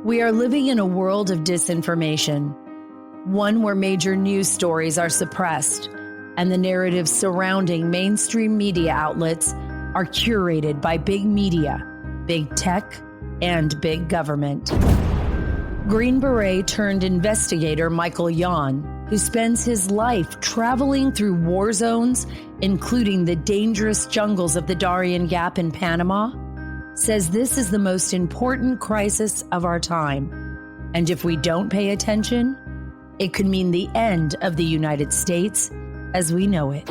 We are living in a world of disinformation, one where major news stories are suppressed and the narratives surrounding mainstream media outlets are curated by big media, big tech, and big government. Green Beret turned investigator Michael Yon, who spends his life traveling through war zones, including the dangerous jungles of the Darien Gap in Panama, says this is the most important crisis of our time. And if we don't pay attention, it could mean the end of the United States as we know it.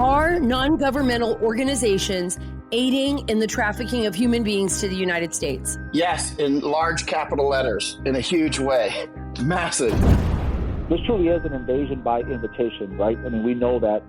Are non-governmental organizations aiding in the trafficking of human beings to the United States? Yes, in large capital letters, in a huge way. Massive. This truly is an invasion by invitation, right? I mean, we know that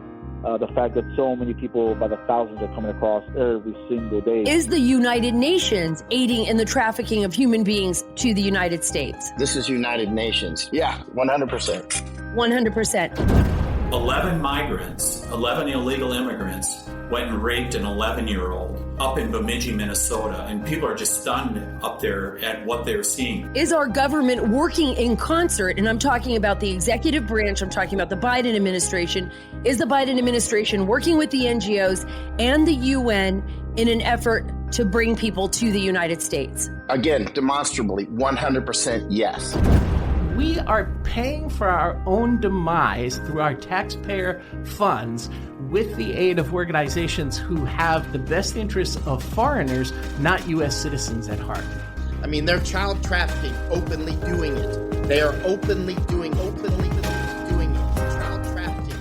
the fact that so many people by the thousands are coming across every single day. Is the United Nations aiding in the trafficking of human beings to the United States? This is United Nations. Yeah, 100%. 100%. 11 migrants, 11 illegal immigrants went and raped an 11-year-old up in Bemidji, Minnesota, and people are just stunned up there at what they're seeing. Is our government working in concert? And I'm talking about the executive branch, I'm talking about the Biden administration. Is the Biden administration working with the NGOs and the UN in an effort to bring people to the United States? Again, demonstrably, 100% yes. We are paying for our own demise through our taxpayer funds with the aid of organizations who have the best interests of foreigners, not U.S. citizens at heart. I mean, they're child trafficking, openly doing it. They are openly doing it. Child trafficking.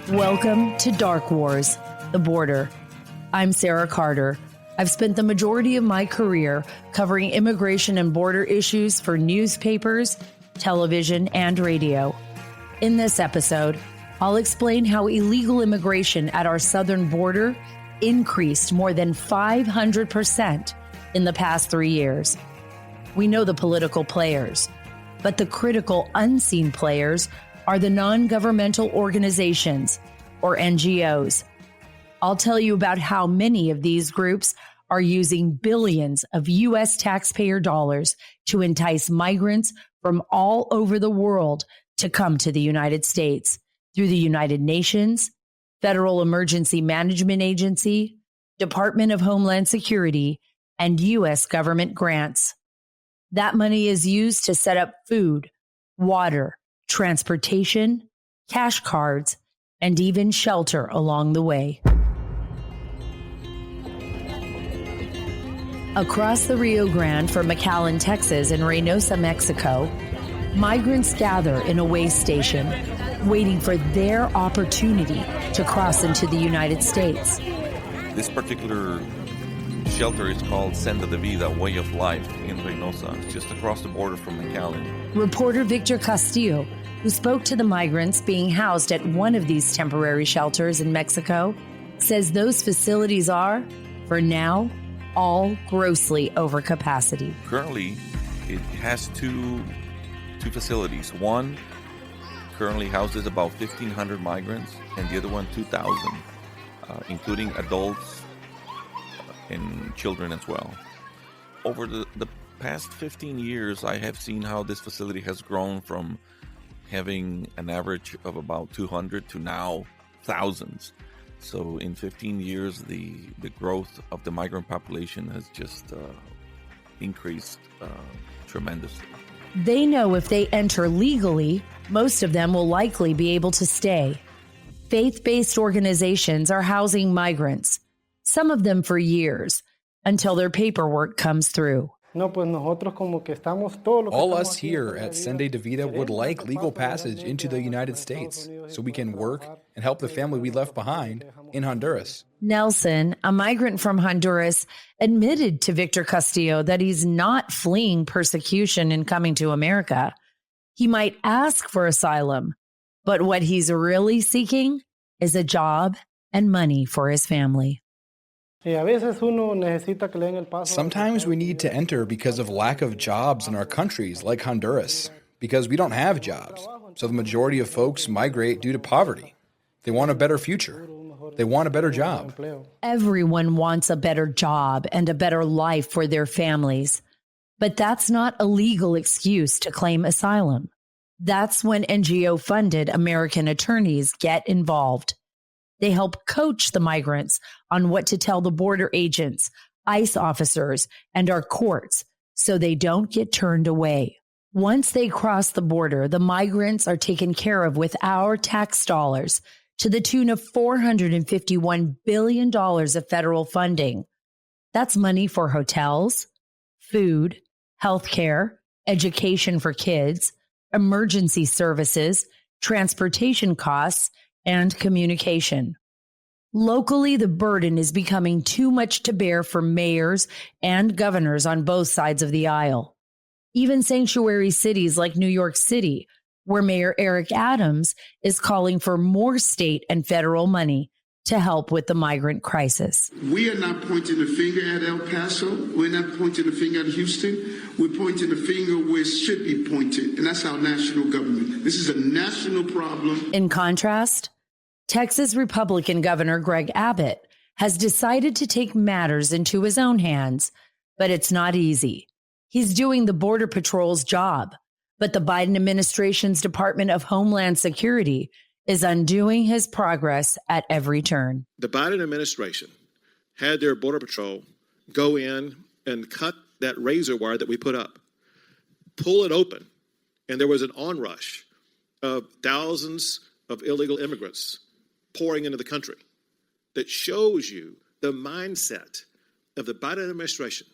Welcome to Dark Wars, the border. I'm Sarah Carter. I've spent the majority of my career covering immigration and border issues for newspapers, television, and radio. In this episode, I'll explain how illegal immigration at our southern border increased more than 500% in the past 3 years. We know the political players, but the critical unseen players are the non-governmental organizations, or NGOs. I'll tell you about how many of these groups are using billions of U.S. taxpayer dollars to entice migrants from all over the world to come to the United States through the United Nations, Federal Emergency Management Agency, Department of Homeland Security, and U.S. government grants. That money is used to set up food, water, transportation, cash cards, and even shelter along the way. Across the Rio Grande from McAllen, Texas, and Reynosa, Mexico, migrants gather in a way station, waiting for their opportunity to cross into the United States. This particular shelter is called Senda de Vida, Way of Life, in Reynosa, just across the border from McAllen. Reporter Victor Castillo, who spoke to the migrants being housed at one of these temporary shelters in Mexico, says those facilities are, for now, all grossly over capacity. Currently, it has two facilities. One currently houses about 1,500 migrants, and the other one 2,000, including adults and children as well. Over the past 15 years, I have seen how this facility has grown from having an average of about 200 to now thousands. So in 15 years, the growth of the migrant population has just increased tremendously. They know if they enter legally, most of them will likely be able to stay. Faith-based organizations are housing migrants, some of them for years, until their paperwork comes through. All us here at Senda de Vida would like legal passage into the United States so we can work and help the family we left behind in Honduras. Nelson, a migrant from Honduras, admitted to Victor Castillo that he's not fleeing persecution and coming to America. He might ask for asylum, but what he's really seeking is a job and money for his family. Sometimes we need to enter because of lack of jobs in our countries like Honduras, because we don't have jobs. So the majority of folks migrate due to poverty. They want a better future. They want a better job. Everyone wants a better job and a better life for their families. But that's not a legal excuse to claim asylum. That's when NGO-funded American attorneys get involved. They help coach the migrants on what to tell the border agents, ICE officers, and our courts so they don't get turned away. Once they cross the border, the migrants are taken care of with our tax dollars to the tune of $451 billion of federal funding. That's money for hotels, food, healthcare, education for kids, emergency services, transportation costs, and communication. Locally, the burden is becoming too much to bear for mayors and governors on both sides of the aisle. Even sanctuary cities like New York City, where Mayor Eric Adams is calling for more state and federal money to help with the migrant crisis. We are not pointing the finger at El Paso. We're not pointing the finger at Houston. We're pointing the finger where it should be pointed, and that's our national government. This is a national problem. In contrast, Texas Republican Governor Greg Abbott has decided to take matters into his own hands, but it's not easy. He's doing the Border Patrol's job, but the Biden administration's Department of Homeland Security is undoing his progress at every turn. The Biden administration had their Border Patrol go in and cut that razor wire that we put up, pull it open, and there was an onrush of thousands of illegal immigrants pouring into the country. That shows you the mindset of the Biden administration.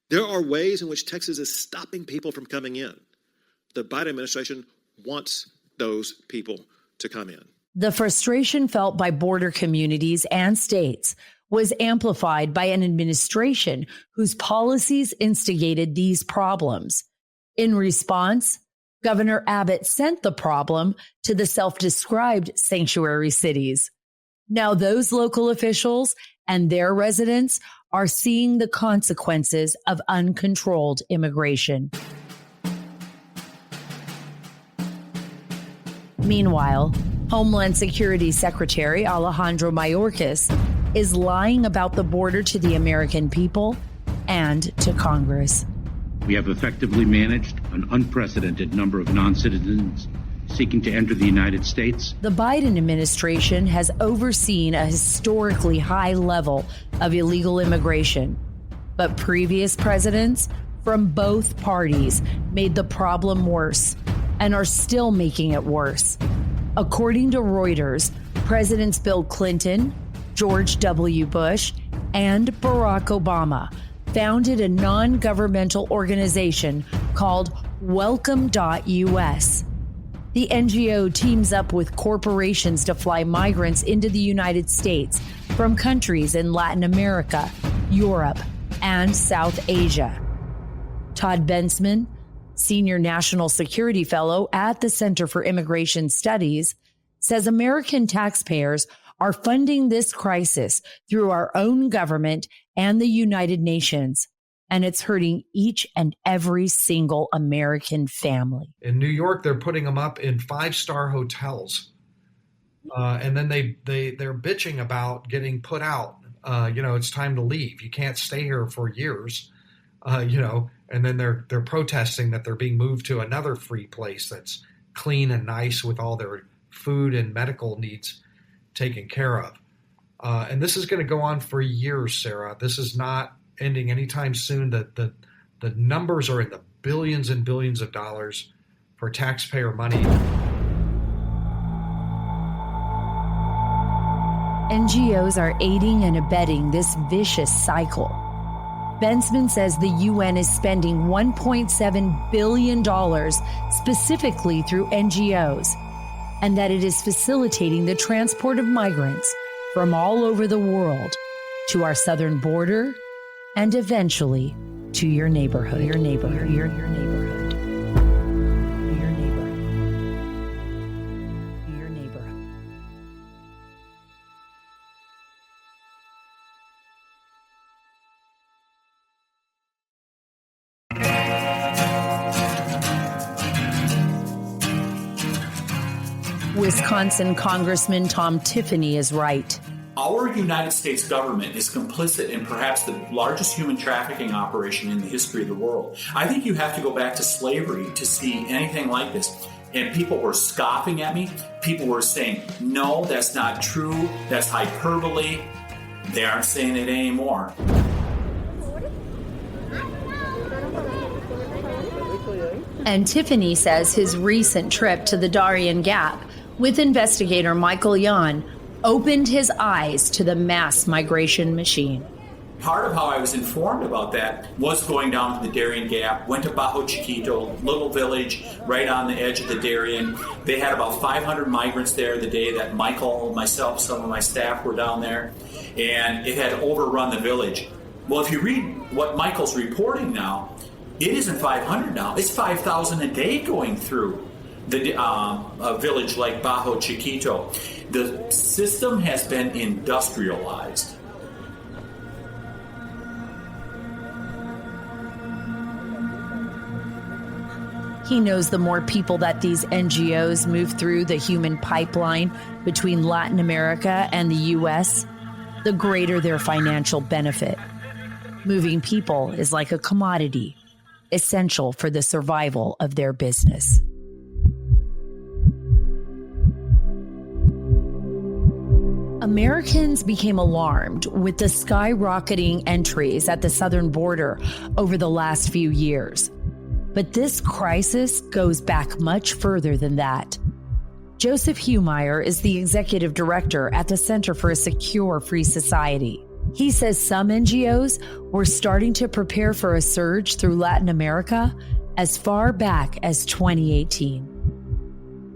There are ways in which Texas is stopping people from coming in. The Biden administration wants those people to come in. The frustration felt by border communities and states was amplified by an administration whose policies instigated these problems. In response, Governor Abbott sent the problem to the self-described sanctuary cities. Now those local officials and their residents are seeing the consequences of uncontrolled immigration. Meanwhile, Homeland Security Secretary Alejandro Mayorkas is lying about the border to the American people and to Congress. We have effectively managed an unprecedented number of non-citizens seeking to enter the United States. The Biden administration has overseen a historically high level of illegal immigration, but previous presidents from both parties made the problem worse and are still making it worse. According to Reuters, Presidents Bill Clinton, George W. Bush, and Barack Obama founded a non-governmental organization called Welcome.us. The NGO teams up with corporations to fly migrants into the United States from countries in Latin America, Europe, and South Asia. Todd Bensman, Senior National Security Fellow at the Center for Immigration Studies, says American taxpayers are funding this crisis through our own government and the United Nations, and it's hurting each and every single American family. In New York, they're putting them up in 5-star hotels, and then they're bitching about getting put out. It's time to leave. You can't stay here for years, and then they're protesting that they're being moved to another free place that's clean and nice with all their food and medical needs taken care of. And this is going to go on for years, Sarah. This is not ending anytime soon. The numbers are in the billions and billions of dollars for taxpayer money. NGOs are aiding and abetting this vicious cycle. Bensman says the UN is spending $1.7 billion specifically through NGOs, and that it is facilitating the transport of migrants from all over the world to our southern border and eventually to your neighborhood, your neighborhood. Wisconsin Congressman Tom Tiffany is right. Our United States government is complicit in perhaps the largest human trafficking operation in the history of the world. I think you have to go back to slavery to see anything like this. And people were scoffing at me. People were saying, no, that's not true. That's hyperbole. They aren't saying it anymore. And Tiffany says his recent trip to the Darien Gap with investigator Michael Yon opened his eyes to the mass migration machine. Part of how I was informed about that was going down to the Darien Gap, went to Bajo Chiquito, little village right on the edge of the Darien. They had about 500 migrants there the day that Michael, myself, some of my staff were down there, and it had overrun the village. Well, if you read what Michael's reporting now, it isn't 500 now, it's 5,000 a day going through the a village like Bajo Chiquito. The system has been industrialized. He knows the more people that these NGOs move through the human pipeline between Latin America and the U.S., the greater their financial benefit. Moving people is like a commodity, essential for the survival of their business. Americans became alarmed with the skyrocketing entries at the southern border over the last few years. But this crisis goes back much further than that. Joseph Humeyer is the executive director at the Center for a Secure Free Society. He says some NGOs were starting to prepare for a surge through Latin America as far back as 2018.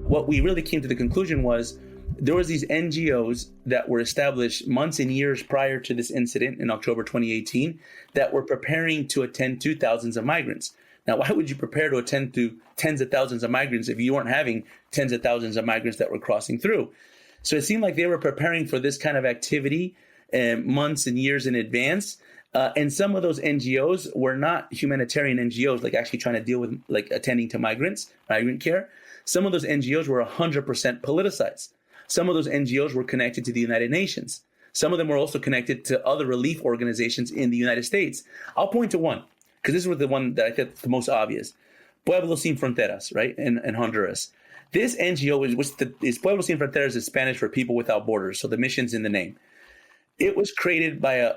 What we really came to the conclusion was there was these NGOs that were established months and years prior to this incident in October 2018 that were preparing to attend to thousands of migrants. Now, why would you prepare to attend to tens of thousands of migrants if you weren't having tens of thousands of migrants that were crossing through? So it seemed like they were preparing for this kind of activity months and years in advance. And some of those NGOs were not humanitarian NGOs, like actually trying to deal with like attending to migrants, migrant care. Some of those NGOs were 100% politicized. Some of those NGOs were connected to the United Nations. Some of them were also connected to other relief organizations in the United States. I'll point to one, because this was the one that I thought the most obvious. Pueblos Sin Fronteras, right, in Honduras. This NGO is Pueblos Sin Fronteras is Spanish for People Without Borders, so the mission's in the name. It was created by a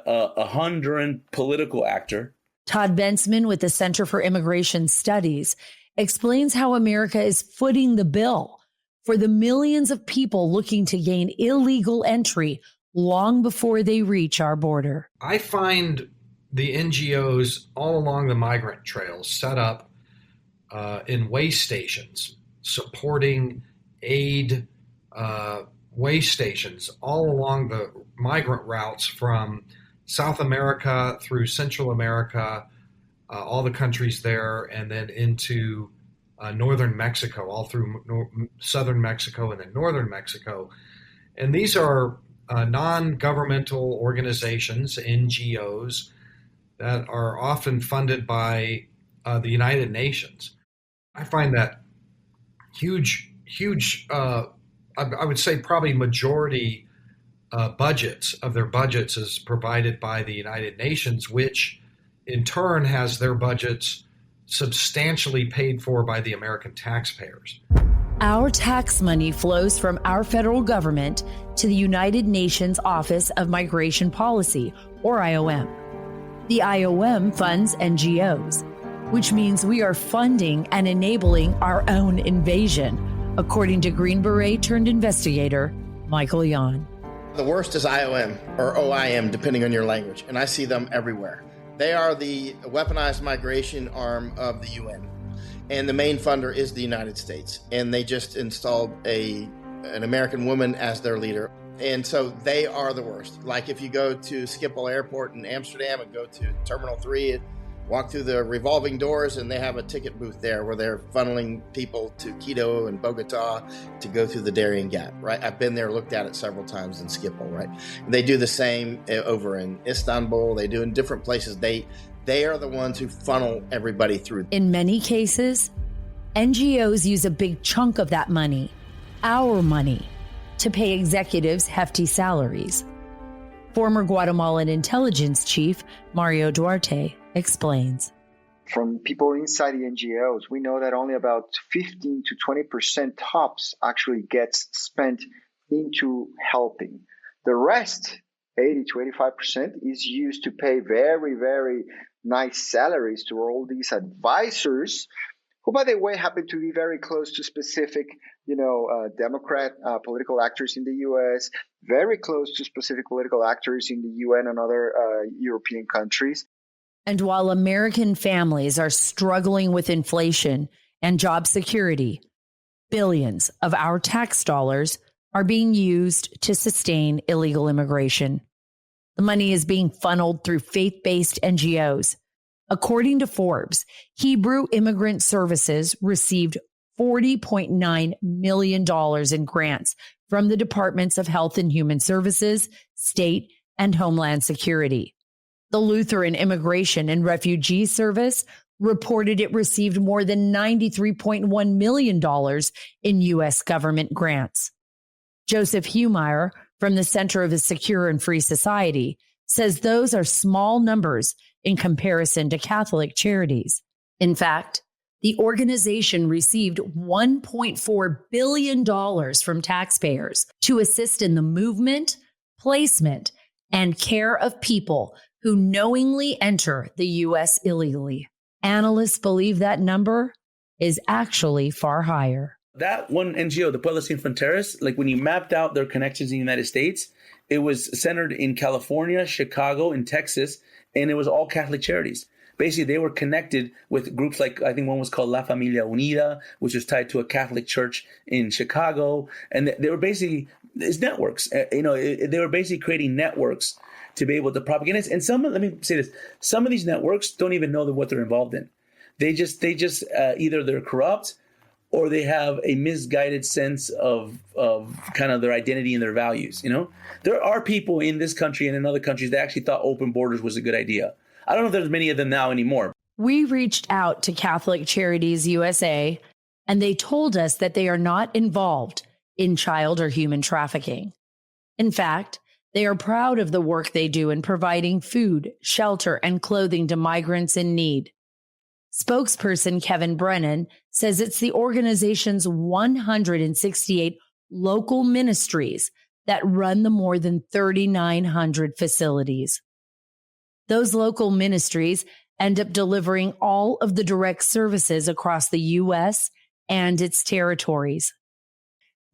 Honduran political actor. Todd Bensman with the Center for Immigration Studies explains how America is footing the bill for the millions of people looking to gain illegal entry long before they reach our border. I find the NGOs all along the migrant trails set up in way stations, supporting aid way stations all along the migrant routes from South America through Central America, all the countries there, and then into northern Mexico, all through southern Mexico and then northern Mexico. And these are non-governmental organizations, NGOs, that are often funded by the United Nations. I find that huge, I would say probably majority budgets of their budgets is provided by the United Nations, which in turn has their budgets substantially paid for by the American taxpayers. Our tax money flows from our federal government to the United Nations Office of Migration Policy, or IOM. The IOM funds NGOs, which means we are funding and enabling our own invasion, according to Green Beret turned investigator Michael Yon. The worst is IOM or OIM, depending on your language, and I see them everywhere. They are the weaponized migration arm of the UN, and the main funder is the United States. And they just installed an American woman as their leader. And so they are the worst. Like if you go to Schiphol Airport in Amsterdam and go to Terminal 3 and walk through the revolving doors, and they have a ticket booth there where they're funneling people to Quito and Bogota to go through the Darien Gap, right? I've been there, looked at it several times in Schiphol, right? And they do the same over in Istanbul. They do in different places. They are the ones who funnel everybody through. In many cases, NGOs use a big chunk of that money our money to pay executives hefty salaries. Former Guatemalan intelligence chief Mario Duarte explains. From people inside the NGOs, we know that only about 15 to 20% tops actually gets spent into helping. The rest, 80 to 85%, is used to pay very, very nice salaries to all these advisors, who, by the way, happen to be very close to specific, Democrat political actors in the U.S., very close to specific political actors in the UN and other European countries. And while American families are struggling with inflation and job security, billions of our tax dollars are being used to sustain illegal immigration. The money is being funneled through faith-based NGOs. According to Forbes, Hebrew Immigrant Services received $40.9 million in grants from the Departments of Health and Human Services, State, and Homeland Security. The Lutheran Immigration and Refugee Service reported it received more than $93.1 million in U.S. government grants. Joseph Humeyer from the Center of a Secure and Free Society says those are small numbers in comparison to Catholic charities. In fact, the organization received $1.4 billion from taxpayers to assist in the movement, placement, and care of people who knowingly enter the U.S. illegally. Analysts believe that number is actually far higher. That one NGO, the Pueblos Sin Fronteras, like when you mapped out their connections in the United States, it was centered in California, Chicago, and Texas, and it was all Catholic charities. Basically, they were connected with groups like, I think one was called La Familia Unida, which was tied to a Catholic church in Chicago. And they were basically, it's networks. They were basically creating networks to be able to propagate it. And let me say this, some of these networks don't even know what they're involved in. They just either they're corrupt or they have a misguided sense of kind of their identity and their values. There are people in this country and in other countries that actually thought open borders was a good idea. I don't know if there's many of them now anymore. We reached out to Catholic Charities USA, and they told us that they are not involved in child or human trafficking. In fact, they are proud of the work they do in providing food, shelter, and clothing to migrants in need. Spokesperson Kevin Brennan says it's the organization's 168 local ministries that run the more than 3,900 facilities. Those local ministries end up delivering all of the direct services across the U.S. and its territories.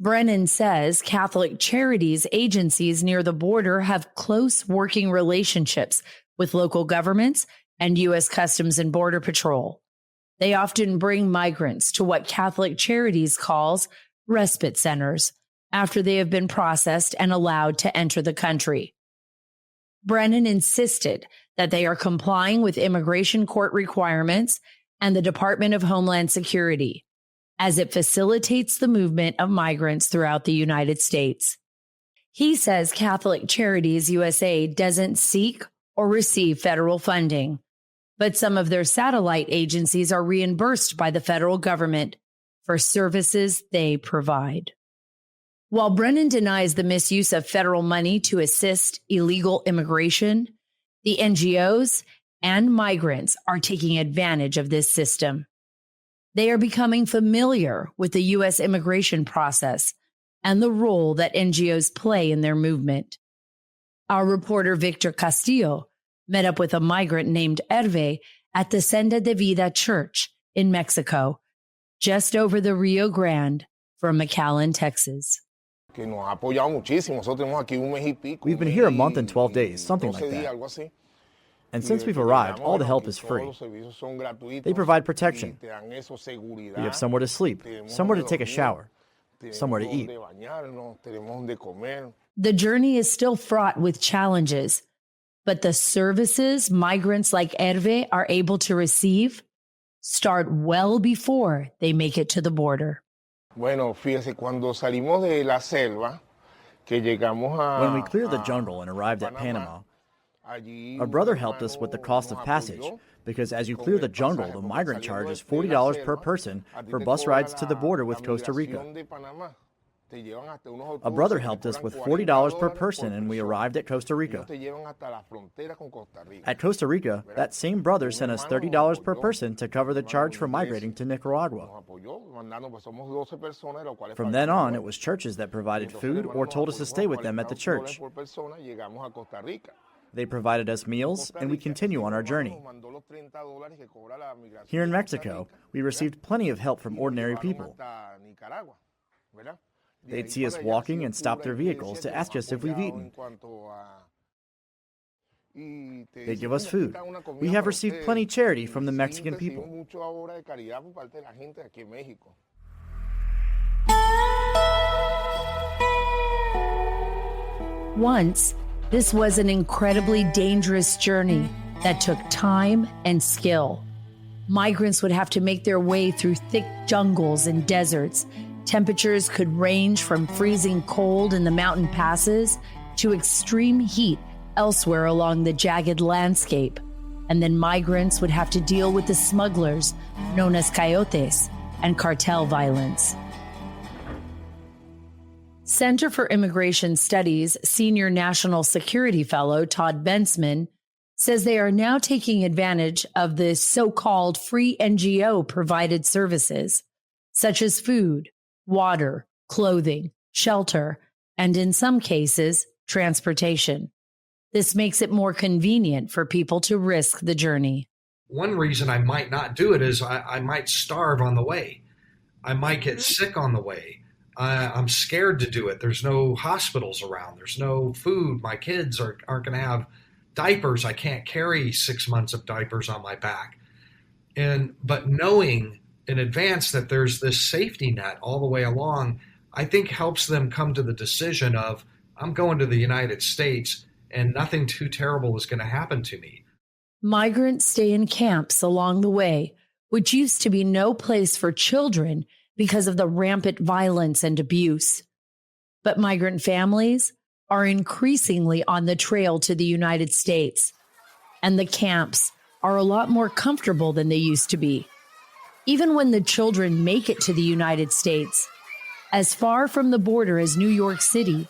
Brennan says Catholic charities agencies near the border have close working relationships with local governments and U.S. Customs and Border Patrol. They often bring migrants to what Catholic Charities calls respite centers after they have been processed and allowed to enter the country. Brennan insisted that they are complying with immigration court requirements and the Department of Homeland Security, as it facilitates the movement of migrants throughout the United States. He says Catholic Charities USA doesn't seek or receive federal funding, but some of their satellite agencies are reimbursed by the federal government for services they provide. While Brennan denies the misuse of federal money to assist illegal immigration, the NGOs and migrants are taking advantage of this system. They are becoming familiar with the U.S. immigration process and the role that NGOs play in their movement. Our reporter Victor Castillo met up with a migrant named Hervé at the Senda de Vida Church in Mexico, just over the Rio Grande from McAllen, Texas. We've been here a month and 12 days, something like that. And since we've arrived, all the help is free. They provide protection. We have somewhere to sleep, somewhere to take a shower, somewhere to eat. The journey is still fraught with challenges, but the services migrants like Hervé are able to receive start well before they make it to the border. When we cleared the jungle and arrived at Panama, our brother helped us with the cost of passage, because as you clear the jungle, the migrant charge is $40 per person for bus rides to the border with Costa Rica. A brother helped us with $40 per person, and we arrived at Costa Rica. At Costa Rica, that same brother sent us $30 per person to cover the charge for migrating to Nicaragua. From then on, it was churches that provided food or told us to stay with them at the church. They provided us meals, and we continue on our journey. Here in Mexico, we received plenty of help from ordinary people. They'd see us walking and stop their vehicles to ask us if we've eaten. They give us food. We have received plenty charity from the Mexican people. Once, this was an incredibly dangerous journey that took time and skill. Migrants would have to make their way through thick jungles and deserts. Temperatures could range from freezing cold in the mountain passes to extreme heat elsewhere along the jagged landscape. And then migrants would have to deal with the smugglers, known as coyotes, and cartel violence. Center for Immigration Studies Senior National Security Fellow Todd Bensman says they are now taking advantage of the so-called free NGO-provided services, such as food, water, clothing, shelter, and in some cases, transportation. This makes it more convenient for people to risk the journey. One reason I might not do it is I might starve on the way. I might get sick on the way. I'm scared to do it. There's no hospitals around. There's no food. My kids aren't going to have diapers. I can't carry 6 months of diapers on my back. But knowing in advance that there's this safety net all the way along, I think helps them come to the decision of, I'm going to the United States and nothing too terrible is going to happen to me. Migrants stay in camps along the way, which used to be no place for children because of the rampant violence and abuse. But migrant families are increasingly on the trail to the United States, and the camps are a lot more comfortable than they used to be. Even when the children make it to the United States, as far from the border as New York City,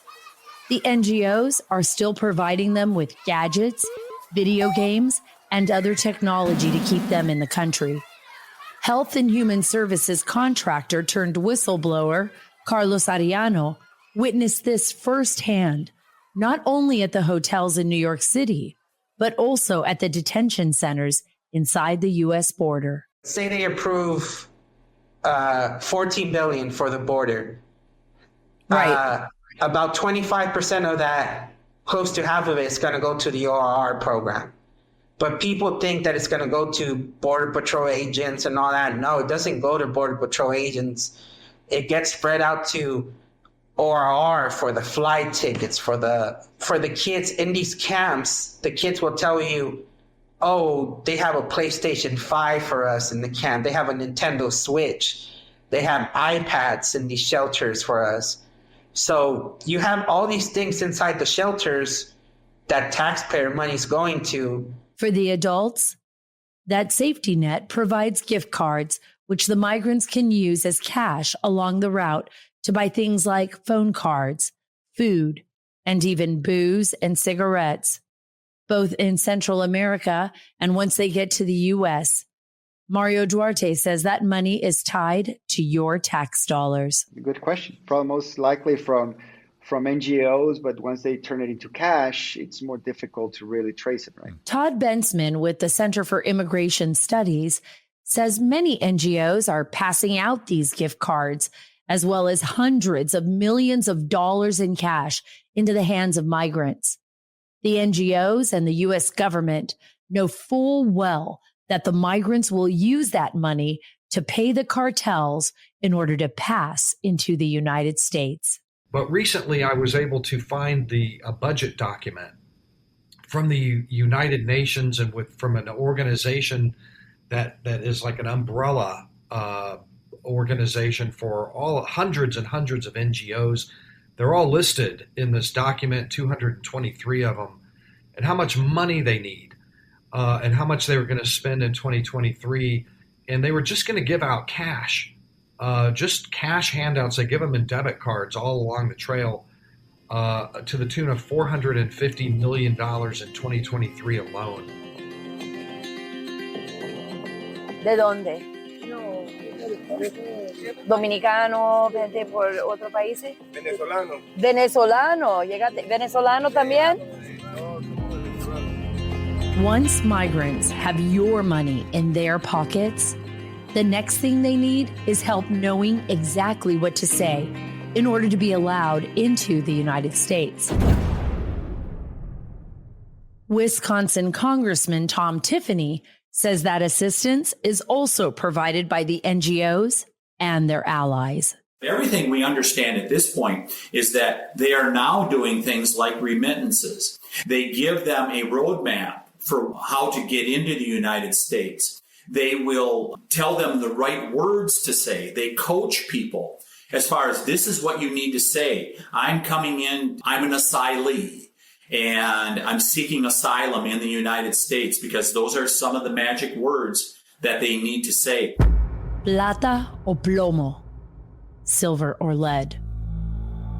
the NGOs are still providing them with gadgets, video games, and other technology to keep them in the country. Health and Human Services contractor turned whistleblower Carlos Arellano witnessed this firsthand, not only at the hotels in New York City, but also at the detention centers inside the U.S. border. Say they approve $14 billion for the border. Right. About 25% of that, close to half of it, is going to go to the ORR program. But people think that it's going to go to Border Patrol agents and all that. No, it doesn't go to Border Patrol agents. It gets spread out to ORR for the flight tickets, for the kids in these camps. The kids will tell you, oh, they have a PlayStation 5 for us in the camp. They have a Nintendo Switch. They have iPads in these shelters for us. So you have all these things inside the shelters that taxpayer money is going to. For the adults, that safety net provides gift cards, which the migrants can use as cash along the route to buy things like phone cards, food, and even booze and cigarettes, both in Central America and once they get to the U.S. Mario Duarte says that money is tied to your tax dollars. Good question. Probably most likely from NGOs, but once they turn it into cash, it's more difficult to really trace it, right? Todd Bensman with the Center for Immigration Studies says many NGOs are passing out these gift cards, as well as hundreds of millions of dollars in cash into the hands of migrants. The NGOs and the U.S. government know full well that the migrants will use that money to pay the cartels in order to pass into the United States. But recently I was able to find a budget document from the United Nations and from an organization that is like an umbrella organization for all hundreds and hundreds of NGOs. They're all listed in this document, 223 of them, and how much money they need and how much they were going to spend in 2023. And they were just going to give out cash just cash handouts. They give them in debit cards all along the trail to the tune of $450 million in 2023 alone. ¿De dónde? Dominicano, gente por otros países. Venezolano. Venezolano, llegaste. Venezolano también. Once migrants have your money in their pockets, the next thing they need is help knowing exactly what to say in order to be allowed into the United States. Wisconsin Congressman Tom Tiffany says that assistance is also provided by the NGOs and their allies. Everything we understand at this point is that they are now doing things like remittances. They give them a roadmap for how to get into the United States. They will tell them the right words to say. They coach people as far as this is what you need to say. I'm coming in, I'm an asylee, and I'm seeking asylum in the United States, because those are some of the magic words that they need to say. Plata o plomo, silver or lead.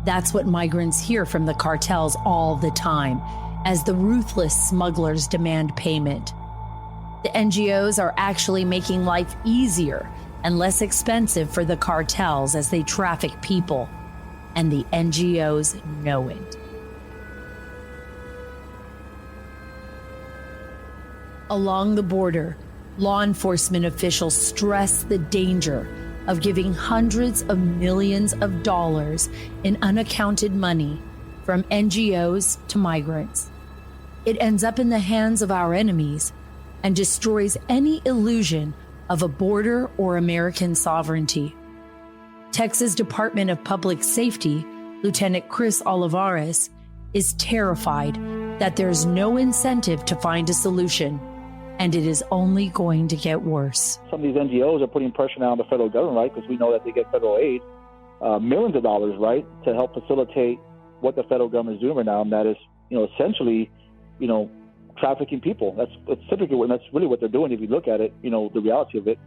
That's what migrants hear from the cartels all the time as the ruthless smugglers demand payment. The NGOs are actually making life easier and less expensive for the cartels as they traffic people, and the NGOs know it. Along the border, law enforcement officials stress the danger of giving hundreds of millions of dollars in unaccounted money from NGOs to migrants. It ends up in the hands of our enemies and destroys any illusion of a border or American sovereignty. Texas Department of Public Safety, Lieutenant Chris Olivares, is terrified that there's no incentive to find a solution, and it is only going to get worse. Some of these NGOs are putting pressure now on the federal government, right? Because we know that they get federal aid, millions of dollars, right, to help facilitate what the federal government is doing right now, and that is, essentially, trafficking people. That's really what they're doing. If you look at it, the reality of it.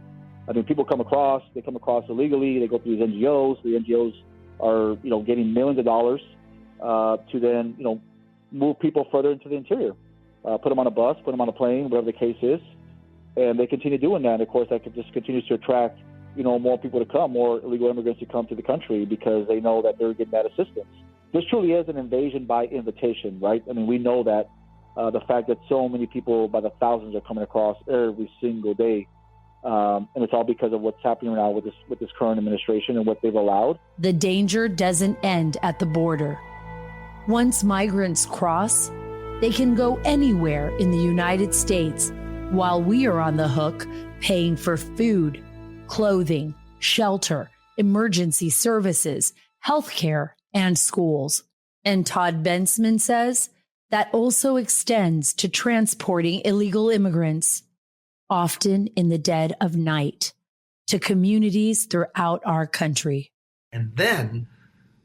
I mean, people come across illegally. They go through these NGOs. The NGOs are, getting millions of dollars to then, move people further into the interior, put them on a bus, put them on a plane, whatever the case is, and they continue doing that. And of course, that just continues to attract, more people to come, more illegal immigrants to come to the country because they know that they're getting that assistance. This truly is an invasion by invitation, right? I mean, we know that. The fact that so many people by the thousands are coming across every single day. And it's all because of what's happening now with this current administration and what they've allowed. The danger doesn't end at the border. Once migrants cross, they can go anywhere in the United States while we are on the hook paying for food, clothing, shelter, emergency services, healthcare, and schools. And Todd Bensman says that also extends to transporting illegal immigrants, often in the dead of night, to communities throughout our country. And then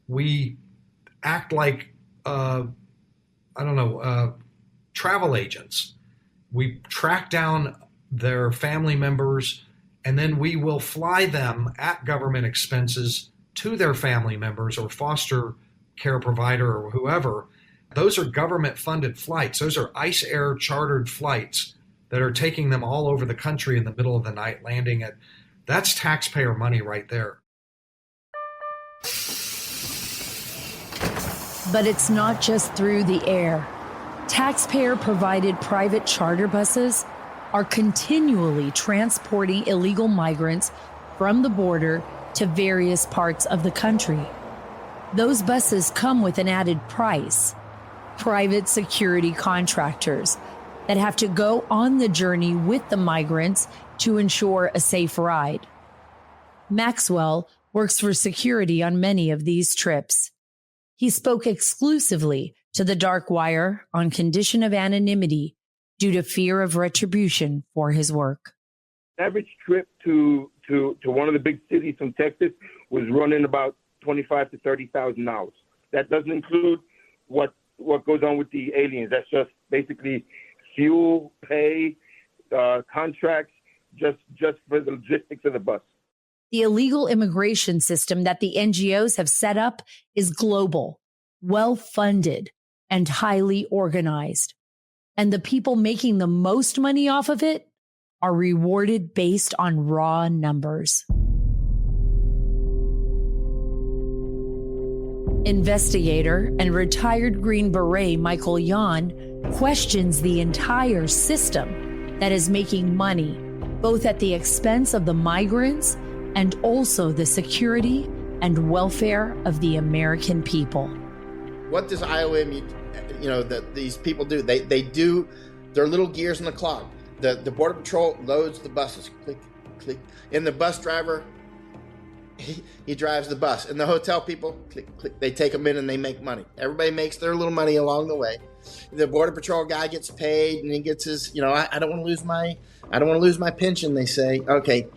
we act like, travel agents. We track down their family members, and then we will fly them at government expenses to their family members or foster care provider or whoever. Those are government-funded flights. Those are ICE Air chartered flights that are taking them all over the country in the middle of the night, landing at. That's taxpayer money right there. But it's not just through the air. Taxpayer-provided private charter buses are continually transporting illegal migrants from the border to various parts of the country. Those buses come with an added price. Private security contractors that have to go on the journey with the migrants to ensure a safe ride. Maxwell works for security on many of these trips. He spoke exclusively to the Dark Wire on condition of anonymity due to fear of retribution for his work. Average trip to one of the big cities from Texas was running about $25,000 to $30,000. That doesn't include what goes on with the aliens. That's just basically fuel, pay, contracts, just for the logistics of the bus. The illegal immigration system that the NGOs have set up is global, well-funded, and highly organized. And the people making the most money off of it are rewarded based on raw numbers. Investigator and retired Green Beret Michael Yan questions the entire system that is making money, both at the expense of the migrants and also the security and welfare of the American people. What does IOM, these people do? They do their little gears in the clock. The Border Patrol loads the buses, click, click. And the bus driver, he drives the bus. And the hotel people, click, click. They take them in and they make money. Everybody makes their little money along the way. The Border Patrol guy gets paid and he gets his, I don't want to lose my pension, they say. Okay,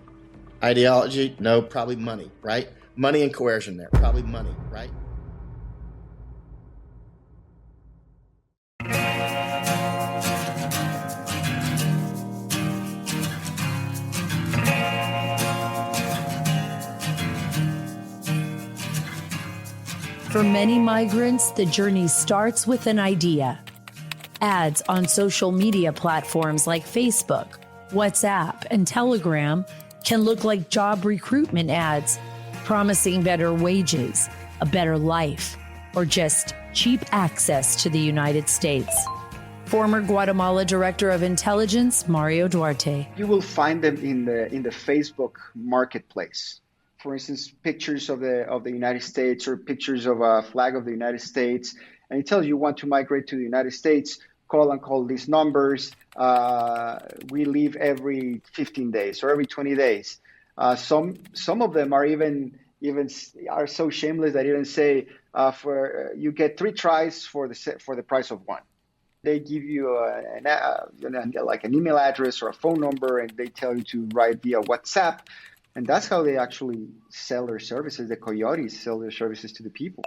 ideology, no, probably money, right? Money and coercion there, probably money, right? For many migrants, the journey starts with an idea. Ads on social media platforms like Facebook, WhatsApp, and Telegram can look like job recruitment ads, promising better wages, a better life, or just cheap access to the United States. Former Guatemala Director of Intelligence, Mario Duarte. You will find them in the Facebook marketplace. For instance, pictures of the United States or pictures of a flag of the United States, and it tells you want to migrate to the United States, call these numbers. We leave every 15 days or every 20 days. Some of them are even are so shameless that even say for you get 3 tries for the price of 1. They give you like an email address or a phone number, and they tell you to write via WhatsApp. And that's how they actually sell their services. The coyotes sell their services to the people.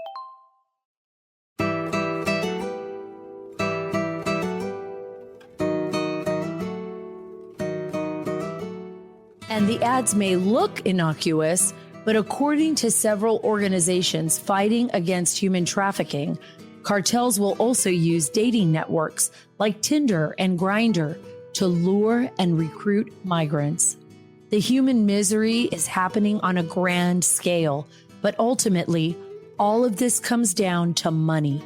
And the ads may look innocuous, but according to several organizations fighting against human trafficking, cartels will also use dating networks like Tinder and Grindr to lure and recruit migrants. The human misery is happening on a grand scale, but ultimately, all of this comes down to money.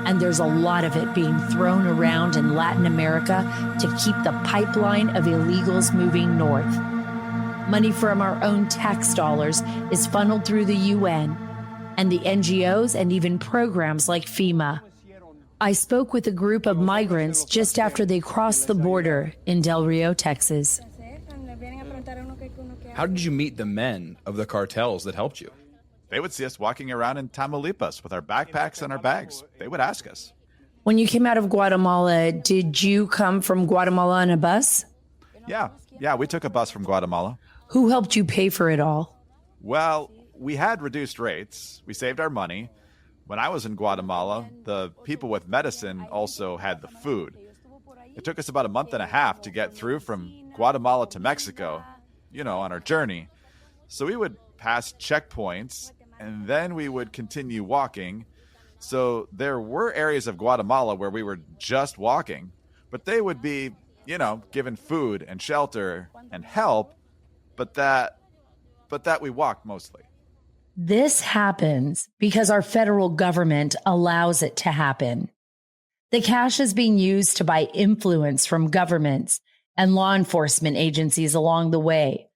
And there's a lot of it being thrown around in Latin America to keep the pipeline of illegals moving north. Money from our own tax dollars is funneled through the UN and the NGOs and even programs like FEMA. I spoke with a group of migrants just after they crossed the border in Del Rio, Texas. How did you meet the men of the cartels that helped you? They would see us walking around in Tamaulipas with our backpacks and our bags. They would ask us. When you came out of Guatemala, did you come from Guatemala on a bus? Yeah, we took a bus from Guatemala. Who helped you pay for it all? Well, we had reduced rates. We saved our money. When I was in Guatemala, the people with medicine also had the food. It took us about a month and a half to get through from Guatemala to Mexico, on our journey. So we would pass checkpoints, and then we would continue walking. So there were areas of Guatemala where we were just walking, but they would be, given food and shelter and help, but that we walked mostly. This happens because our federal government allows it to happen. The cash is being used to buy influence from governments and law enforcement agencies along the way,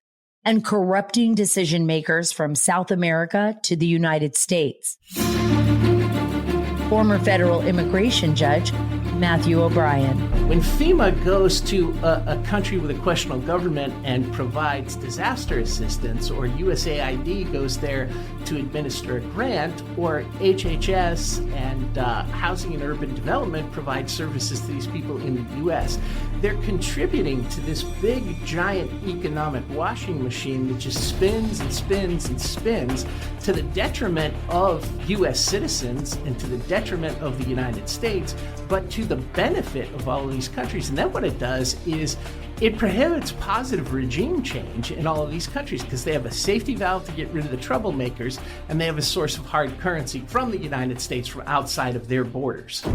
and corrupting decision makers from South America to the United States. Former federal immigration judge Matthew O'Brien. When FEMA goes to a country with a questionable government and provides disaster assistance, or USAID goes there to administer a grant, or HHS and Housing and Urban Development provide services to these people in the U.S., they're contributing to this big, giant economic washing machine that just spins and spins and spins to the detriment of U.S. citizens and to the detriment of the United States, but to the benefit of all of these countries. And then what it does is It prohibits positive regime change in all of these countries because they have a safety valve to get rid of the troublemakers, and they have a source of hard currency from the United States from outside of their borders.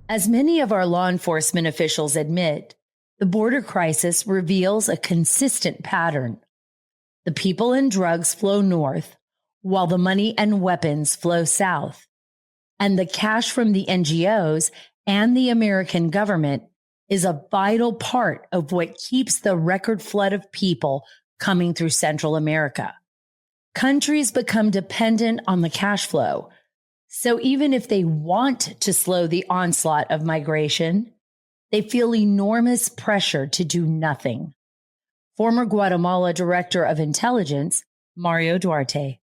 As many of our law enforcement officials admit, the border crisis reveals a consistent pattern. The people and drugs flow north, while the money and weapons flow south. And the cash from the NGOs and the American government is a vital part of what keeps the record flood of people coming through Central America. Countries become dependent on the cash flow. So even if they want to slow the onslaught of migration, they feel enormous pressure to do nothing. Former Guatemala Director of Intelligence, Mario Duarte.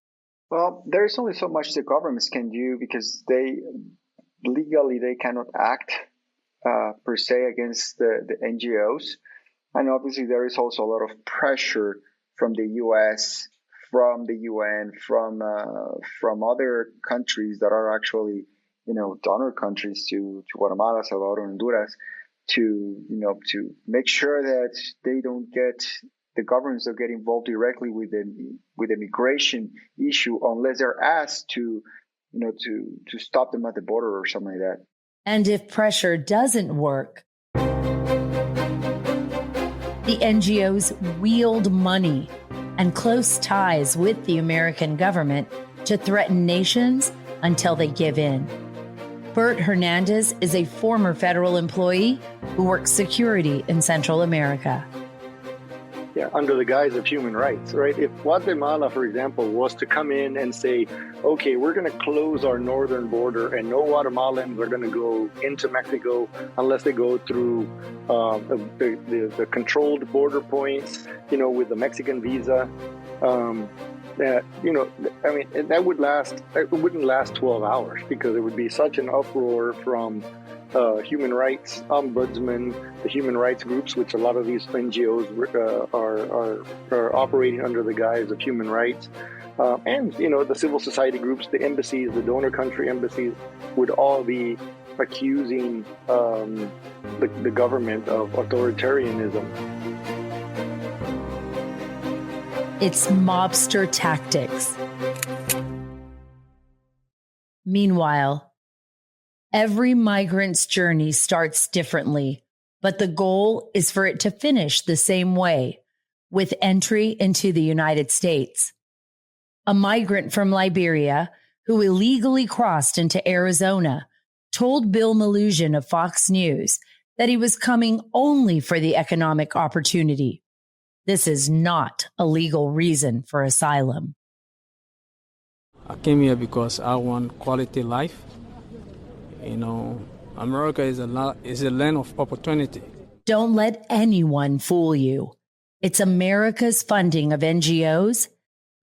Well, there's only so much the governments can do because they cannot act per se against the NGOs. And obviously there is also a lot of pressure from the US, from the UN, from other countries that are actually, donor countries to Guatemala, Salvador, and Honduras, to make sure that the governments don't get involved directly with the migration issue unless they're asked to stop them at the border or something like that. And if pressure doesn't work, the NGOs wield money and close ties with the American government to threaten nations until they give in. Bert Hernandez is a former federal employee who works security in Central America. Yeah, under the guise of human rights, right? If Guatemala, for example, was to come in and say, okay, we're going to close our northern border and no Guatemalans are going to go into Mexico unless they go through the controlled border points, with the Mexican visa, that it wouldn't last 12 hours because it would be such an uproar from human rights ombudsman, the human rights groups, which a lot of these NGOs are operating under the guise of human rights, and the civil society groups, the embassies, the donor country embassies, would all be accusing the government of authoritarianism. It's mobster tactics. Meanwhile, every migrant's journey starts differently, but the goal is for it to finish the same way, with entry into the United States. A migrant from Liberia who illegally crossed into Arizona told Bill Malusian of Fox News that he was coming only for the economic opportunity. This is not a legal reason for asylum. I came here because I want quality life. America is a land of opportunity. Don't let anyone fool you. It's America's funding of NGOs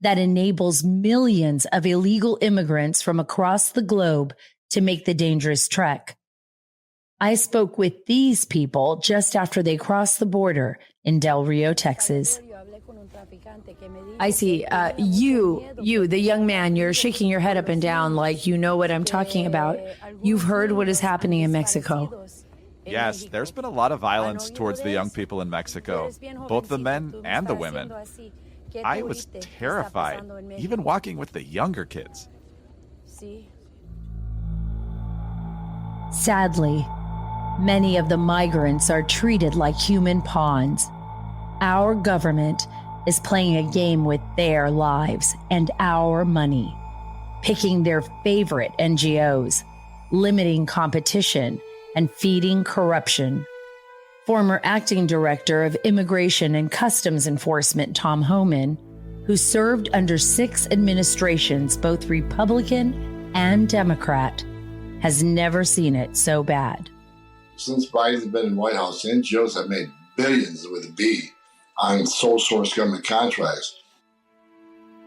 that enables millions of illegal immigrants from across the globe to make the dangerous trek. I spoke with these people just after they crossed the border in Del Rio, Texas. I see. You, the young man, you're shaking your head up and down like you know what I'm talking about. You've heard what is happening in Mexico. Yes, there's been a lot of violence towards the young people in Mexico, both the men and the women. I was terrified, even walking with the younger kids. Sadly, many of the migrants are treated like human pawns. Our government is playing a game with their lives and our money, picking their favorite NGOs, limiting competition, and feeding corruption. Former acting director of Immigration and Customs Enforcement, Tom Homan, who served under 6 administrations, both Republican and Democrat, has never seen it so bad. Since Biden's been in the White House, NGOs have made billions with a B on sole source government contracts.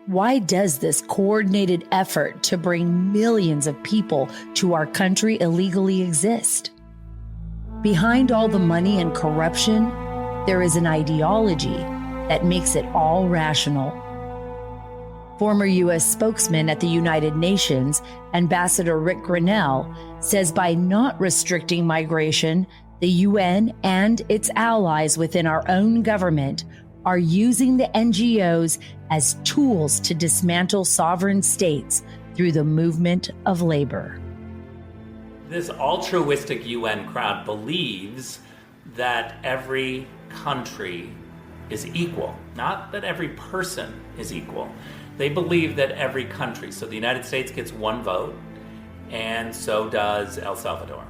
Why does this coordinated effort to bring millions of people to our country illegally exist? Behind all the money and corruption, there is an ideology that makes it all rational. Former U.S. spokesman at the United Nations, Ambassador Rick Grinnell, says by not restricting migration, The UN and its allies within our own government are using the NGOs as tools to dismantle sovereign states through the movement of labor. This altruistic UN crowd believes that every country is equal, not that every person is equal. They believe that every country, so the United States gets one vote, and so does El Salvador.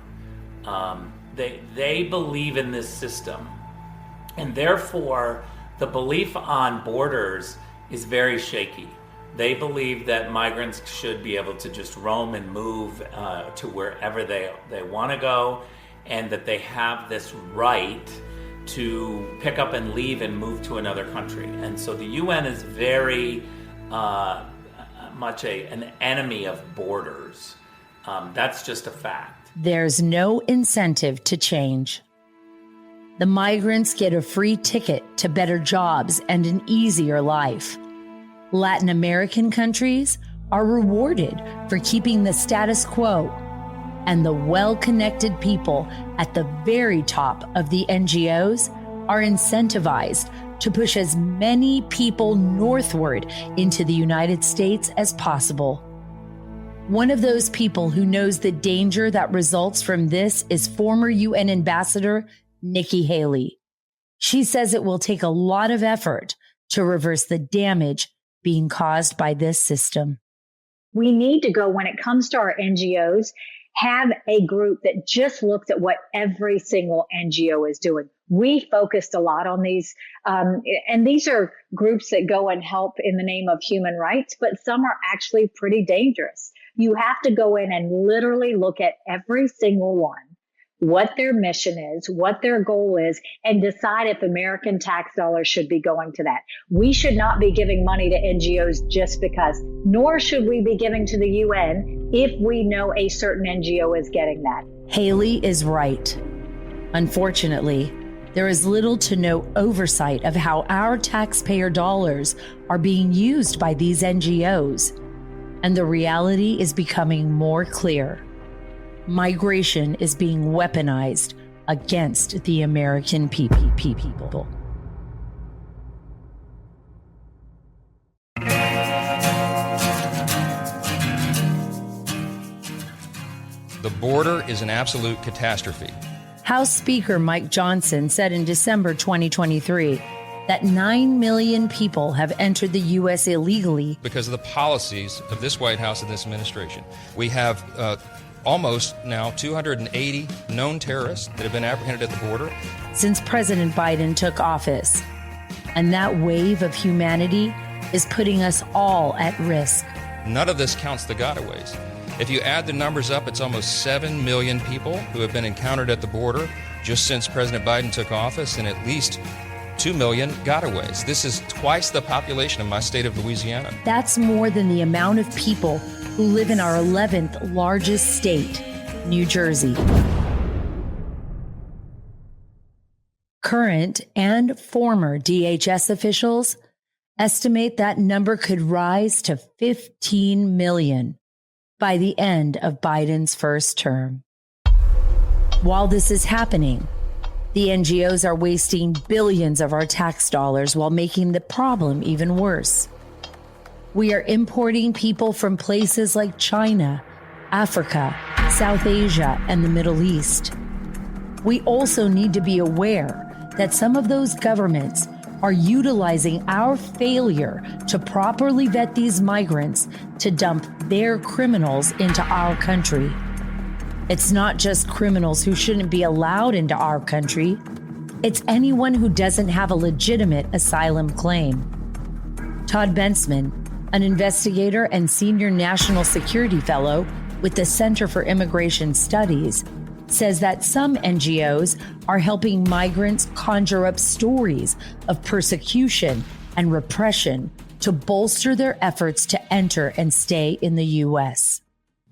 They believe in this system, and therefore the belief on borders is very shaky. They believe that migrants should be able to just roam and move to wherever they want to go, and that they have this right to pick up and leave and move to another country. And so the UN is very much an enemy of borders. That's just a fact. There's no incentive to change. The migrants get a free ticket to better jobs and an easier life. Latin American countries are rewarded for keeping the status quo, and the well-connected people at the very top of the NGOs are incentivized to push as many people northward into the United States as possible. One of those people who knows the danger that results from this is former UN Ambassador Nikki Haley. She says it will take a lot of effort to reverse the damage being caused by this system. We need to go, when it comes to our NGOs, have a group that just looks at what every single NGO is doing. We focused a lot on these, and these are groups that go and help in the name of human rights, but some are actually pretty dangerous. You have to go in and literally look at every single one, what their mission is, what their goal is, and decide if American tax dollars should be going to that. We should not be giving money to NGOs just because, nor should we be giving to the UN if we know a certain NGO is getting that. Haley is right. Unfortunately, there is little to no oversight of how our taxpayer dollars are being used by these NGOs, and the reality is becoming more clear. Migration is being weaponized against the American people. The border is an absolute catastrophe. House Speaker Mike Johnson said in December 2023 that 9 million people have entered the U.S. illegally because of the policies of this White House and this administration. We have almost now 280 known terrorists that have been apprehended at the border since President Biden took office. And that wave of humanity is putting us all at risk. None of this counts the gotaways. If you add the numbers up, it's almost 7 million people who have been encountered at the border just since President Biden took office, and at least 2 million gotaways. This is twice the population of my state of Louisiana. That's more than the amount of people who live in our 11th largest state, New Jersey. Current and former DHS officials estimate that number could rise to 15 million by the end of Biden's first term. While this is happening, the NGOs are wasting billions of our tax dollars while making the problem even worse. We are importing people from places like China, Africa, South Asia, and the Middle East. We also need to be aware that some of those governments are utilizing our failure to properly vet these migrants to dump their criminals into our country. It's not just criminals who shouldn't be allowed into our country. It's anyone who doesn't have a legitimate asylum claim. Todd Bensman, an investigator and senior national security fellow with the Center for Immigration Studies, says that some NGOs are helping migrants conjure up stories of persecution and repression to bolster their efforts to enter and stay in the U.S.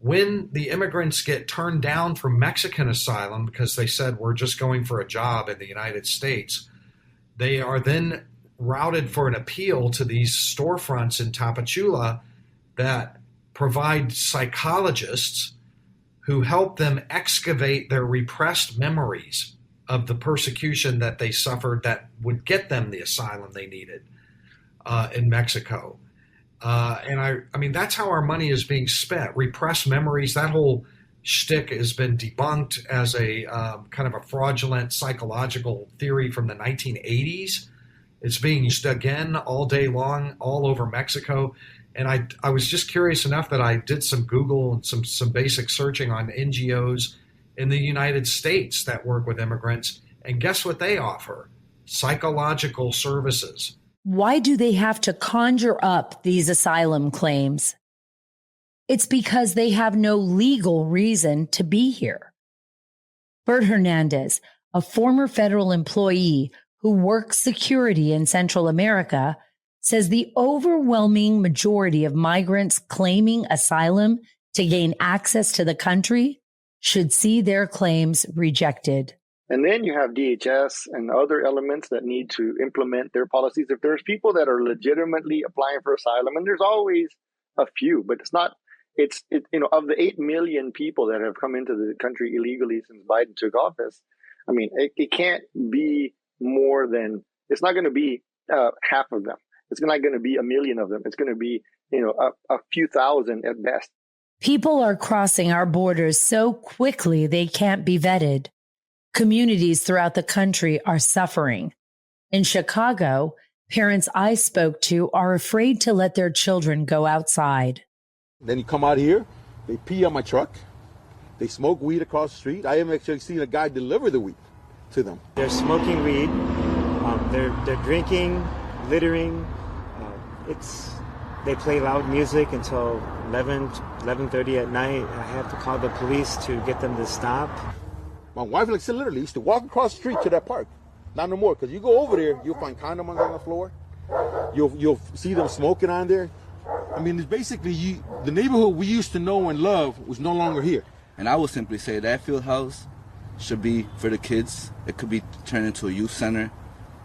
When the immigrants get turned down for Mexican asylum because they said we're just going for a job in the United States, they are then routed for an appeal to these storefronts in Tapachula that provide psychologists who help them excavate their repressed memories of the persecution that they suffered that would get them the asylum they needed in Mexico. And I mean, that's how our money is being spent. Repressed memories, that whole shtick has been debunked as a kind of a fraudulent psychological theory from the 1980s. It's being used again all day long, all over Mexico. And I was just curious enough that I did some Google and some basic searching on NGOs in the United States that work with immigrants. And guess what they offer? Psychological services. Why do they have to conjure up these asylum claims? It's because they have no legal reason to be here. Bert Hernandez, a former federal employee who works security in Central America, says the overwhelming majority of migrants claiming asylum to gain access to the country should see their claims rejected. And then you have DHS and other elements that need to implement their policies. If there's people that are legitimately applying for asylum, and there's always a few, but of the 8 million people that have come into the country illegally since Biden took office, I mean, it can't be more than, it's not going to be half of them. It's not going to be 1 million of them. It's going to be, a few thousand at best. People are crossing our borders so quickly they can't be vetted. Communities throughout the country are suffering. In Chicago, parents I spoke to are afraid to let their children go outside. Then you come out here, they pee on my truck, they smoke weed across the street. I haven't actually seen a guy deliver the weed to them. They're smoking weed, they're drinking, littering. They play loud music until 11:30 at night. I have to call the police to get them to stop. My wife literally used to walk across the street to that park. Not no more, because you go over there, you'll find condoms on the floor. You'll see them smoking on there. I mean, it's basically the neighborhood we used to know and love was no longer here. And I would simply say that field house should be for the kids. It could be turned into a youth center.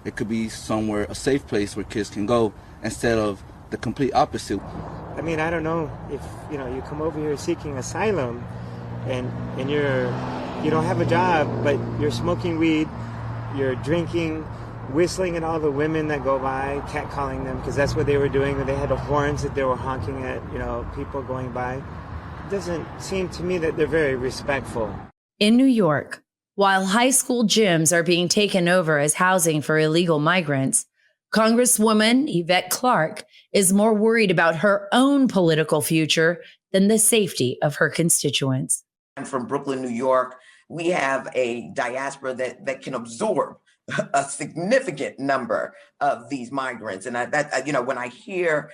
It could be somewhere, a safe place where kids can go instead of the complete opposite. I mean, I don't know if, you come over here seeking asylum and you don't have a job, but you're smoking weed, you're drinking, whistling at all the women that go by, catcalling them, because that's what they were doing. They had the horns that they were honking at, people going by. It doesn't seem to me that they're very respectful. In New York, while high school gyms are being taken over as housing for illegal migrants, Congresswoman Yvette Clarke is more worried about her own political future than the safety of her constituents. I'm from Brooklyn, New York. We have a diaspora that can absorb a significant number of these migrants. And when I hear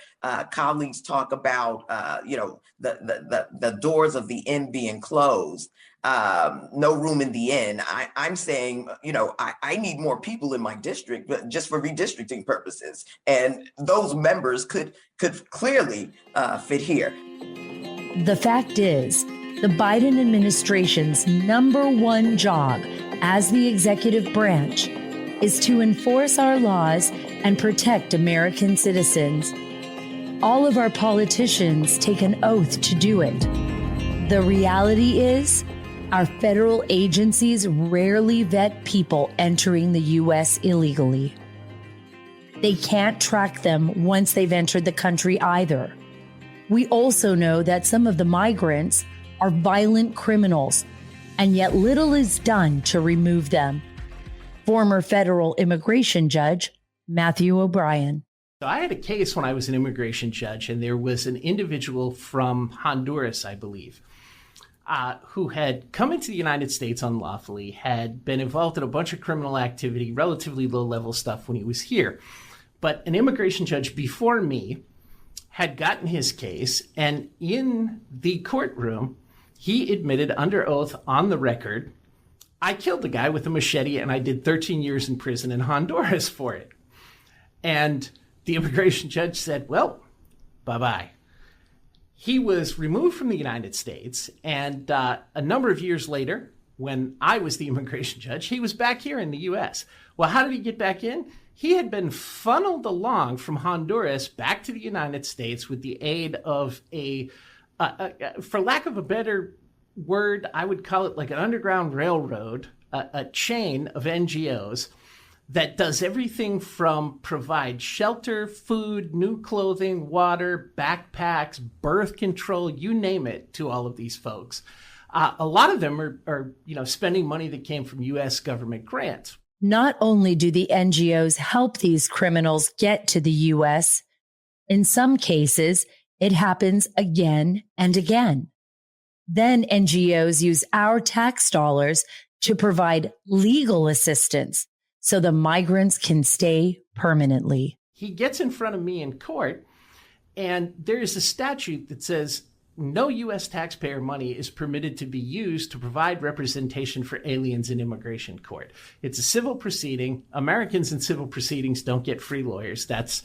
colleagues talk about, the doors of the inn being closed, no room in the inn, I'm saying, I need more people in my district, but just for redistricting purposes. And those members could clearly fit here. The fact is, the Biden administration's number one job as the executive branch is to enforce our laws and protect American citizens. All of our politicians take an oath to do it. The reality is, our federal agencies rarely vet people entering the U.S. illegally. They can't track them once they've entered the country either. We also know that some of the migrants are violent criminals, and yet little is done to remove them. Former federal immigration judge Matthew O'Brien. So I had a case when I was an immigration judge, and there was an individual from Honduras, I believe, who had come into the United States unlawfully, had been involved in a bunch of criminal activity, relatively low-level stuff when he was here. But an immigration judge before me had gotten his case, and in the courtroom, he admitted under oath on the record, I killed the guy with a machete and I did 13 years in prison in Honduras for it. And the immigration judge said, well, bye-bye. He was removed from the United States, and a number of years later, when I was the immigration judge, he was back here in the U.S. Well, how did he get back in? He had been funneled along from Honduras back to the United States with the aid of for lack of a better word, I would call it like an underground railroad, a chain of NGOs that does everything from provide shelter, food, new clothing, water, backpacks, birth control, you name it, to all of these folks. A lot of them are spending money that came from U.S. government grants. Not only do the NGOs help these criminals get to the U.S., in some cases, it happens again and again. Then NGOs use our tax dollars to provide legal assistance so the migrants can stay permanently. He gets in front of me in court, and there is a statute that says no U.S. taxpayer money is permitted to be used to provide representation for aliens in immigration court. It's a civil proceeding. Americans in civil proceedings don't get free lawyers. That's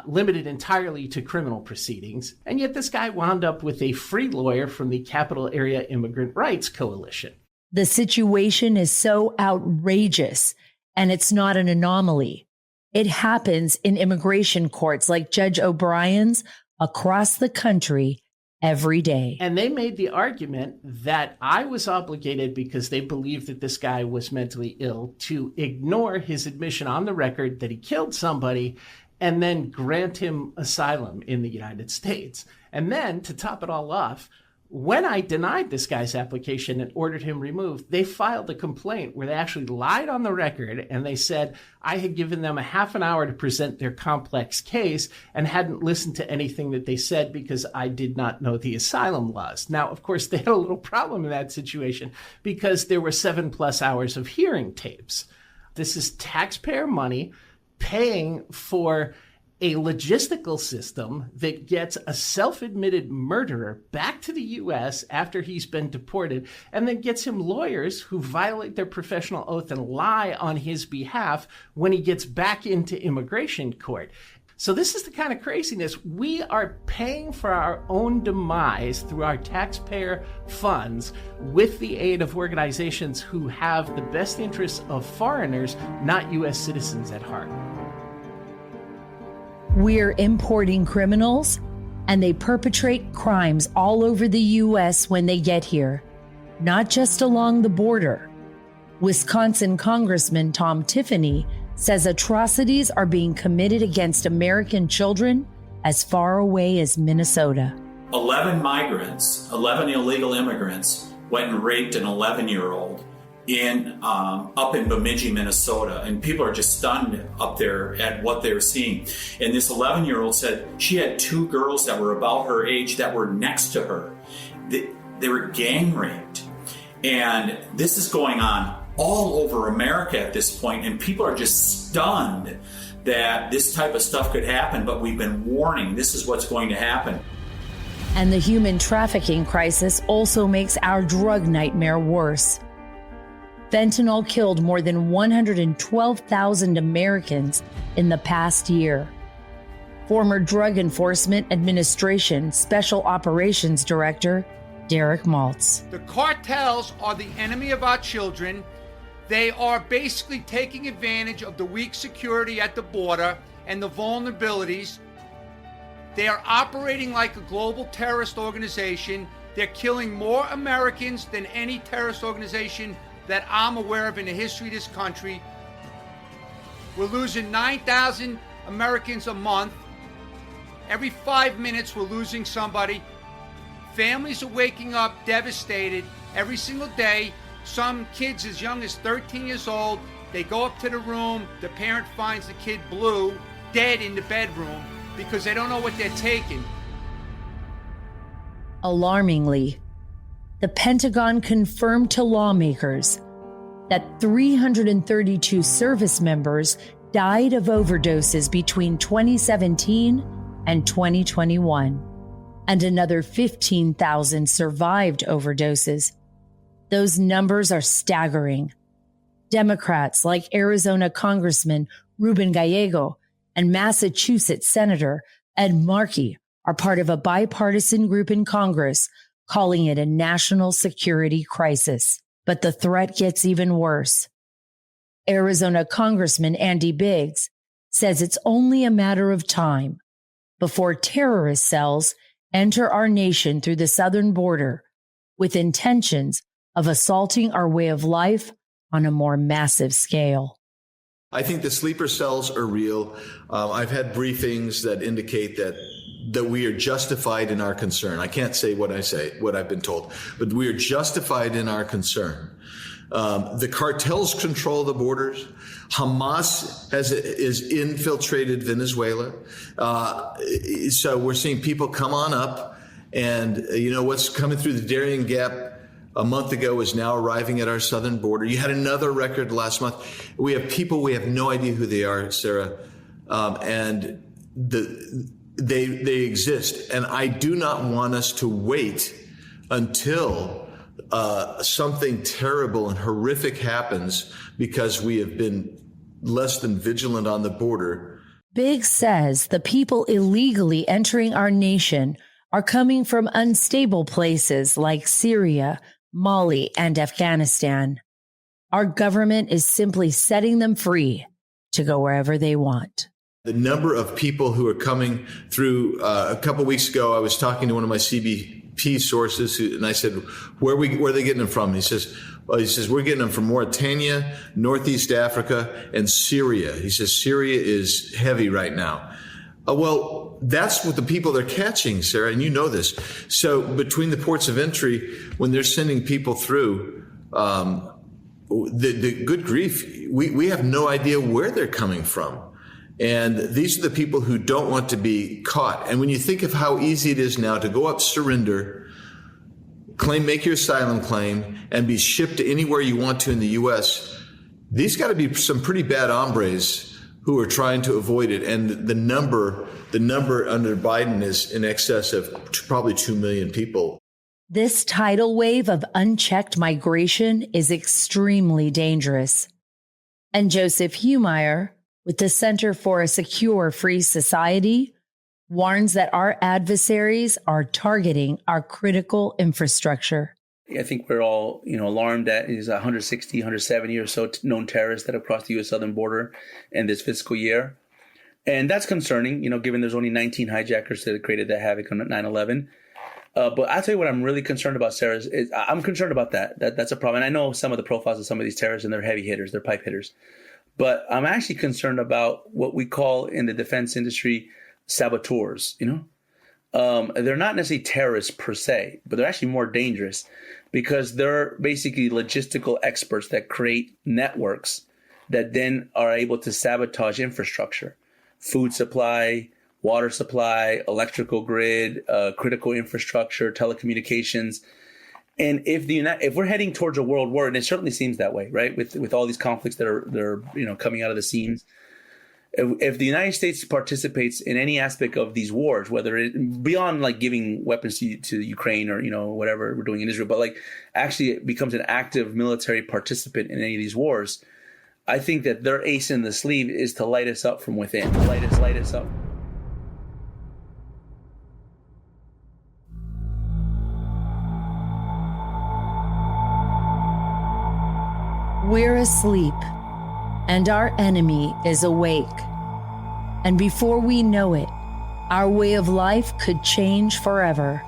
limited entirely to criminal proceedings. And yet this guy wound up with a free lawyer from the Capital Area Immigrant Rights Coalition. The situation is so outrageous, and it's not an anomaly. It happens in immigration courts like Judge O'Brien's across the country every day. And they made the argument that I was obligated, because they believed that this guy was mentally ill, to ignore his admission on the record that he killed somebody and then grant him asylum in the United States. And then, to top it all off, when I denied this guy's application and ordered him removed, they filed a complaint where they actually lied on the record, and they said I had given them a half an hour to present their complex case and hadn't listened to anything that they said because I did not know the asylum laws. Now, of course, they had a little problem in that situation because there were 7+ hours of hearing tapes. This is taxpayer money paying for a logistical system that gets a self-admitted murderer back to the U.S. after he's been deported, and then gets him lawyers who violate their professional oath and lie on his behalf when he gets back into immigration court. So this is the kind of craziness. We are paying for our own demise through our taxpayer funds with the aid of organizations who have the best interests of foreigners, not U.S. citizens, at heart. We're importing criminals, and they perpetrate crimes all over the U.S. when they get here, not just along the border. Wisconsin Congressman Tom Tiffany says atrocities are being committed against American children as far away as Minnesota. 11 migrants, 11 illegal immigrants, went and raped an 11-year-old up in Bemidji, Minnesota, and people are just stunned up there at what they're seeing. And this 11-year-old said she had 2 girls that were about her age that were next to her. They were gang raped, and this is going on all over America at this point, and people are just stunned that this type of stuff could happen, but we've been warning this is what's going to happen. And the human trafficking crisis also makes our drug nightmare worse. Fentanyl killed more than 112,000 Americans in the past year. Former Drug Enforcement Administration Special Operations Director Derek Maltz. The cartels are the enemy of our children. They are basically taking advantage of the weak security at the border and the vulnerabilities. They are operating like a global terrorist organization. They're killing more Americans than any terrorist organization that I'm aware of in the history of this country. We're losing 9,000 Americans a month. Every 5 minutes we're losing somebody. Families are waking up devastated every single day. Some kids as young as 13 years old, they go up to the room, the parent finds the kid blue, dead in the bedroom, because they don't know what they're taking. Alarmingly, the Pentagon confirmed to lawmakers that 332 service members died of overdoses between 2017 and 2021, and another 15,000 survived overdoses. Those numbers are staggering. Democrats like Arizona Congressman Ruben Gallego and Massachusetts Senator Ed Markey are part of a bipartisan group in Congress calling it a national security crisis. But the threat gets even worse. Arizona Congressman Andy Biggs says it's only a matter of time before terrorist cells enter our nation through the southern border with intentions of assaulting our way of life on a more massive scale. I think the sleeper cells are real. I've had briefings that indicate that we are justified in our concern. I can't say what I've been told, but we are justified in our concern. The cartels control the borders. Hamas is infiltrated Venezuela. So we're seeing people come on up, and what's coming through the Darien Gap a month ago is now arriving at our southern border. You had another record last month. We have people, we have no idea who they are, Sarah, and they exist. And I do not want us to wait until something terrible and horrific happens because we have been less than vigilant on the border. Biggs says the people illegally entering our nation are coming from unstable places like Syria, Mali, and Afghanistan. Our government is simply setting them free to go wherever they want. The number of people who are coming through, a couple of weeks ago, I was talking to one of my CBP sources, and I said, where are they getting them from? He says, we're getting them from Mauritania, Northeast Africa, and Syria. He says, Syria is heavy right now. Well, that's what the people they're catching, Sarah, and you know this. So between the ports of entry, when they're sending people through, the good grief, we have no idea where they're coming from. And these are the people who don't want to be caught. And when you think of how easy it is now to go up, surrender, make your asylum claim, and be shipped to anywhere you want to in the U.S., these got to be some pretty bad hombres who are trying to avoid it. And the number under Biden is in excess of probably 2 million people. This tidal wave of unchecked migration is extremely dangerous. And Joseph Humeyer, with the Center for a Secure Free Society, warns that our adversaries are targeting our critical infrastructure. I think we're all, alarmed that is 160, 170 or so known terrorists that have crossed the U.S. southern border in this fiscal year. And that's concerning, given there's only 19 hijackers that created that havoc on 9/11. But I'll tell you what I'm really concerned about, Sarah, is I'm concerned about that. That's a problem. And I know some of the profiles of some of these terrorists, and they're heavy hitters, they're pipe hitters. But I'm actually concerned about what we call in the defense industry saboteurs, They're not necessarily terrorists per se, but they're actually more dangerous because they're basically logistical experts that create networks that then are able to sabotage infrastructure, food supply, water supply, electrical grid, critical infrastructure, telecommunications. And if we're heading towards a world war, and it certainly seems that way, right? With all these conflicts that are coming out of the seams, if the United States participates in any aspect of these wars, whether it beyond like giving weapons to Ukraine or whatever we're doing in Israel, but like actually it becomes an active military participant in any of these wars, I think that their ace in the sleeve is to light us up from within, light us up. We're asleep, and our enemy is awake. And before we know it, our way of life could change forever.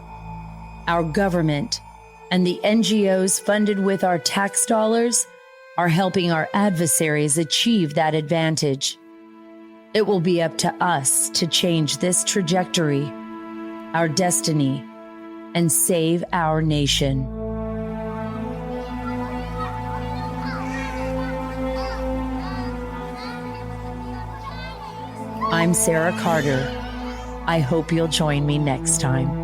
Our government and the NGOs funded with our tax dollars are helping our adversaries achieve that advantage. It will be up to us to change this trajectory, our destiny, and save our nation. I'm Sarah Carter. I hope you'll join me next time.